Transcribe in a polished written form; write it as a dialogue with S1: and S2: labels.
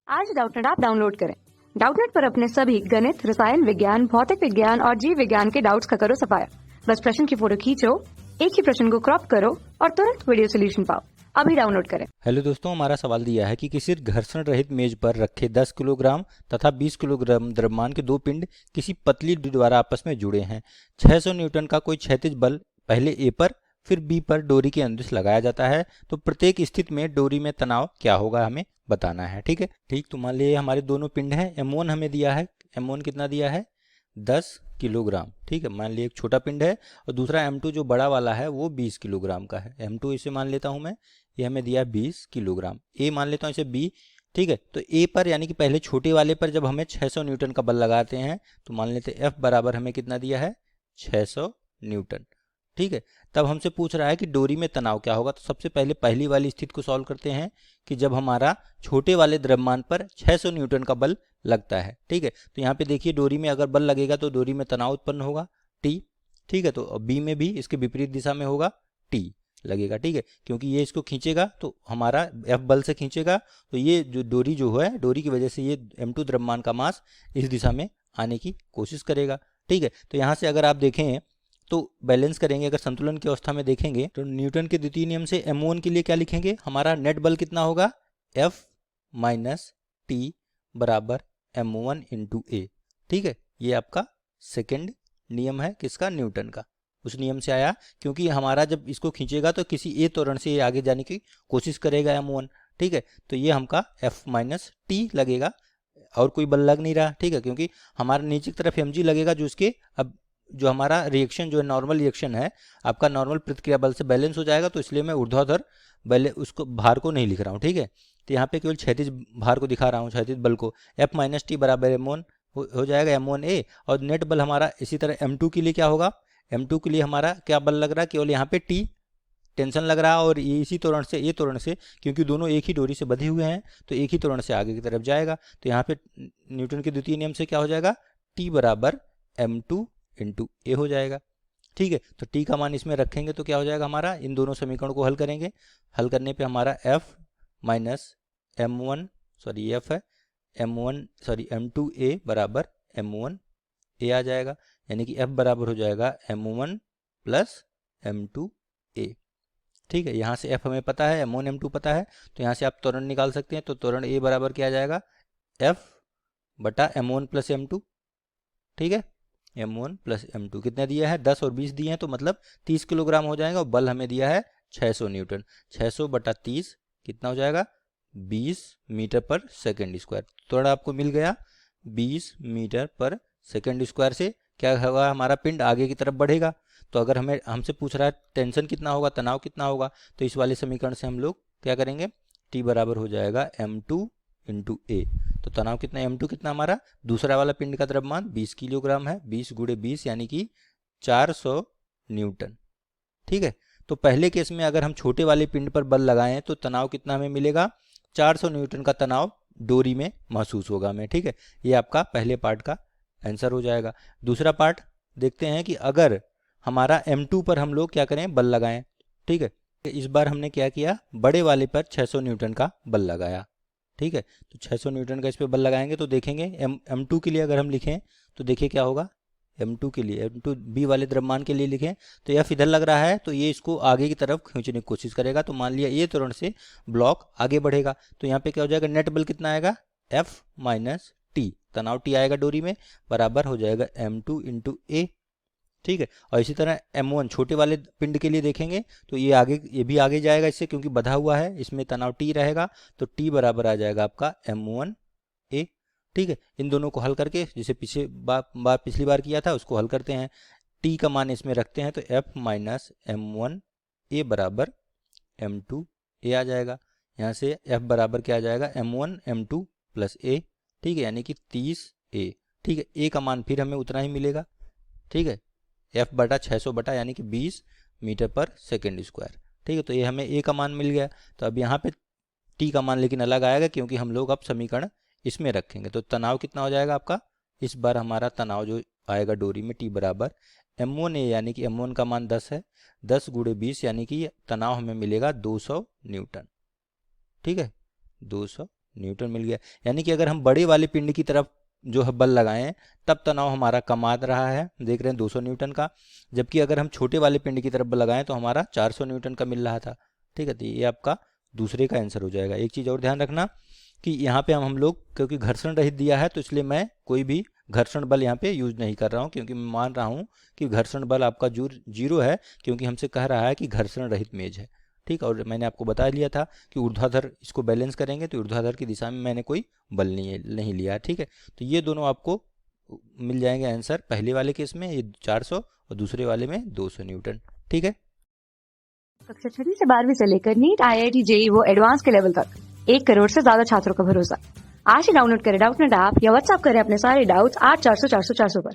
S1: आज Doubtnut app download करें। Doubtnut पर अपने सभी गणित, रसायन विज्ञान, भौतिक विज्ञान और जीव विज्ञान के डाउट्स का करो सफाया। बस प्रश्न की फोटो खींचो, एक ही प्रश्न को क्रॉप करो और तुरंत वीडियो सोल्यूशन पाओ। अभी डाउनलोड करें।
S2: हेलो दोस्तों, हमारा सवाल दिया है कि किसी घर्षण रहित मेज पर रखे 10 किलोग्राम तथा 20 किलोग्राम द्रव्यमान के दो पिंड किसी पतली द्वारा आपस में जुड़े हैं। 600 न्यूटन का कोई क्षैतिज बल पहले ए पर फिर बी पर डोरी के अनुदिश लगाया जाता है, तो प्रत्येक स्थिति में डोरी में तनाव क्या होगा हमें बताना है। ठीक है, तो मान लीजिए हमारे दोनों पिंड हैं। M1 हमें दिया है, M1 कितना दिया है 10 किलोग्राम। ठीक है, मान लीजिए एक छोटा पिंड है और दूसरा M2 जो बड़ा वाला है वो 20 किलोग्राम का है। M2 इसे मान लेता हूं मैं, ये हमें दिया 20 किलोग्राम। ए मान लेता हूं इसे B। ठीक है, तो ए पर यानी कि पहले छोटे वाले पर जब हमें 600 न्यूटन का बल लगाते हैं तो मान लेते F बराबर हमें कितना दिया है 600 न्यूटन। ठीक है, तब हमसे पूछ रहा है कि डोरी में तनाव क्या होगा। तो सबसे पहले पहली वाली स्थिति को सॉल्व करते हैं कि जब हमारा छोटे वाले द्रव्यमान पर 600 न्यूटन का बल लगता है। ठीक है, तो यहाँ पे देखिए डोरी में अगर बल लगेगा तो डोरी में तनाव उत्पन्न होगा T। ठीक है, तो बी में भी इसके विपरीत दिशा में होगा T लगेगा। ठीक है, क्योंकि ये इसको खींचेगा तो हमारा F बल से खींचेगा, तो ये जो डोरी जो है डोरी की वजह से ये M2 द्रव्यमान का मास इस दिशा में आने की कोशिश करेगा। ठीक है, तो यहाँ से अगर आप देखें तो बैलेंस करेंगे, अगर संतुलन की अवस्था में देखेंगे तो न्यूटन के द्वितीय नियम से M1 के लिए क्या लिखेंगे, हमारा नेट बल कितना होगा F माइनस टी बराबर M1 इंटू ए। ठीक है, ये आपका सेकेंड नियम है किसका, न्यूटन का। उस नियम से आया क्योंकि हमारा जब इसको खींचेगा तो किसी ए त्वरण से ये आगे जाने की कोशिश करेगा M1। ठीक है, तो ये हमका F माइनस टी लगेगा और कोई बल लग नहीं रहा। ठीक है, क्योंकि हमारा नीचे की तरफ mg लगेगा जो उसके अब जो हमारा रिएक्शन जो है नॉर्मल रिएक्शन है आपका नॉर्मल प्रतिक्रिया बल से बैलेंस हो जाएगा, तो इसलिए मैं ऊर्ध्वाधर बल उसको भार को नहीं लिख रहा हूँ। ठीक है, तो यहाँ पे केवल क्षैतिज भार को दिखा रहा हूँ, क्षैतिज बल को। F माइनस टी बराबर M1 हो जाएगा M1A। और नेट बल हमारा इसी तरह M2 के लिए क्या होगा, M2 के लिए हमारा क्या बल लग रहा है, केवल यहाँ पे T टेंशन लग रहा है और ये इसी त्वरण से ये त्वरण से, क्योंकि दोनों एक ही डोरी से बंधे हुए हैं तो एक ही त्वरण से आगे की तरफ जाएगा। तो यहाँ पे न्यूटन के द्वितीय नियम से क्या हो जाएगा, T बराबर M2 इंटू ए हो जाएगा। ठीक है, तो टी का मान इसमें रखेंगे तो क्या हो जाएगा हमारा, इन दोनों समीकरणों को हल करेंगे। हल करने पे हमारा F minus M1 sorry F है M2A बराबर M1A आ जाएगा, यानी कि F बराबर हो जाएगा M1 प्लस M2A। ठीक है, यहाँ से F हमें पता है, M1 M2 पता है, तो यहाँ से आप त्वरण निकाल सकते हैं। तो त्वरण A बराबर क्या आ जाएगा, F बटा M1 प्लस M2। ठीक है, M1 प्लस M2 कितना दिया है 10 और 20 दिए हैं, तो मतलब 30 किलोग्राम हो जाएगा। और बल हमें दिया है 600 न्यूटन। 600 बटा 30 कितना हो जाएगा 20 मीटर पर सेकेंड स्क्वायर। थोड़ा आपको मिल गया 20 मीटर पर सेकेंड स्क्वायर से क्या होगा, हमारा पिंड आगे की तरफ बढ़ेगा। तो अगर हमें हमसे पूछ रहा है टेंशन कितना होगा, तनाव कितना होगा, तो इस वाले समीकरण से हम लोग क्या करेंगे, T बराबर हो जाएगा M2 इंटू ए। तो तनाव कितना, M2 कितना हमारा दूसरा वाला पिंड का द्रव्यमान 20 किलोग्राम है, 20 गुणे 20 यानी कि 400 न्यूटन। ठीक है, तो पहले केस में अगर हम छोटे वाले पिंड पर बल लगाएं तो तनाव कितना हमें मिलेगा, 400 न्यूटन का तनाव डोरी में महसूस होगा हमें। ठीक है, ये आपका पहले पार्ट का आंसर हो जाएगा। दूसरा पार्ट देखते हैं कि अगर हमारा M2 पर हम लोग क्या करें, बल लगाएं। ठीक है, इस बार हमने क्या किया, बड़े वाले पर 600 न्यूटन का बल लगाया। ठीक है, तो 600 न्यूटन का इस पे बल लगाएंगे तो देखेंगे M2 के लिए अगर हम लिखें तो देखिए क्या होगा, M2 के लिए M2 B वाले द्रव्यमान के लिए लिखें तो F इधर लग रहा है तो ये इसको आगे की तरफ खींचने की कोशिश करेगा। तो मान लिया ये त्वरण से ब्लॉक आगे बढ़ेगा, तो यहाँ पे क्या हो जाएगा, नेट बल कितना आएगा F माइनस टी, तनाव T आएगा डोरी में, बराबर हो जाएगा M2 इंटू ए। ठीक है, और इसी तरह M1 छोटे वाले पिंड के लिए देखेंगे तो ये भी आगे जाएगा इससे, क्योंकि बधा हुआ है, इसमें तनाव T रहेगा, तो T बराबर आ जाएगा आपका M1A। ठीक है, इन दोनों को हल करके जैसे पिछली बार किया था उसको हल करते हैं। T का मान इसमें रखते हैं तो F माइनस M1A बराबर M2A आ जाएगा। यहाँ से F बराबर क्या आ जाएगा, M1 M2 प्लस A। ठीक है, यानी कि 30A। ठीक है, A का मान फिर हमें उतना ही मिलेगा। ठीक है, F बटा 600 बटा यानी कि 20 मीटर पर सेकेंड स्क्वायर। ठीक है, तो ये हमें A का मान मिल गया। तो अब यहाँ पे T का मान लेकिन अलग आएगा क्योंकि हम लोग अब समीकरण इसमें रखेंगे। तो तनाव कितना हो जाएगा आपका, इस बार हमारा तनाव जो आएगा डोरी में T बराबर M1A, यानी कि M1 का मान 10 है, 10 गुणे 20 यानी कि तनाव हमें मिलेगा 200 न्यूटन। ठीक है, 200 न्यूटन मिल गया। यानी कि अगर हम बड़े वाले पिंड की तरफ जो है बल लगाएं तब तनाव हमारा कम आ रहा है, देख रहे हैं 200 न्यूटन का, जबकि अगर हम छोटे वाले पिंड की तरफ बल लगाएं तो हमारा 400 न्यूटन का मिल रहा था। ठीक है, तो ये आपका दूसरे का आंसर हो जाएगा। एक चीज़ और ध्यान रखना कि यहाँ पे हम लोग क्योंकि घर्षण रहित दिया है तो इसलिए मैं कोई भी घर्षण बल यहाँ पे यूज नहीं कर रहा हूँ, क्योंकि मैं मान रहा हूँ कि घर्षण बल आपका जीरो है, क्योंकि हमसे कह रहा है कि घर्षण रहित मेज है। ठीक, और मैंने आपको बता दिया था कि ऊर्ध्वाधर इसको बैलेंस करेंगे तो ऊर्ध्वाधर की दिशा में मैंने कोई बल नहीं लिया। ठीक है, तो ये दोनों आपको मिल जाएंगे आंसर, पहले वाले केस में ये 400 और दूसरे वाले में 200 न्यूटन। ठीक है,
S1: कक्षा 6 से 12वीं से लेकर नीट, IIT, JEE वो एडवांस के लेवल तक 1 करोड़ से ज्यादा छात्रों का भरोसा। आज ही डाउनलोड करें डाउटनेट ऐप या व्हाट्सएप करें अपने सारे डाउट्स 8400 400 400 पर।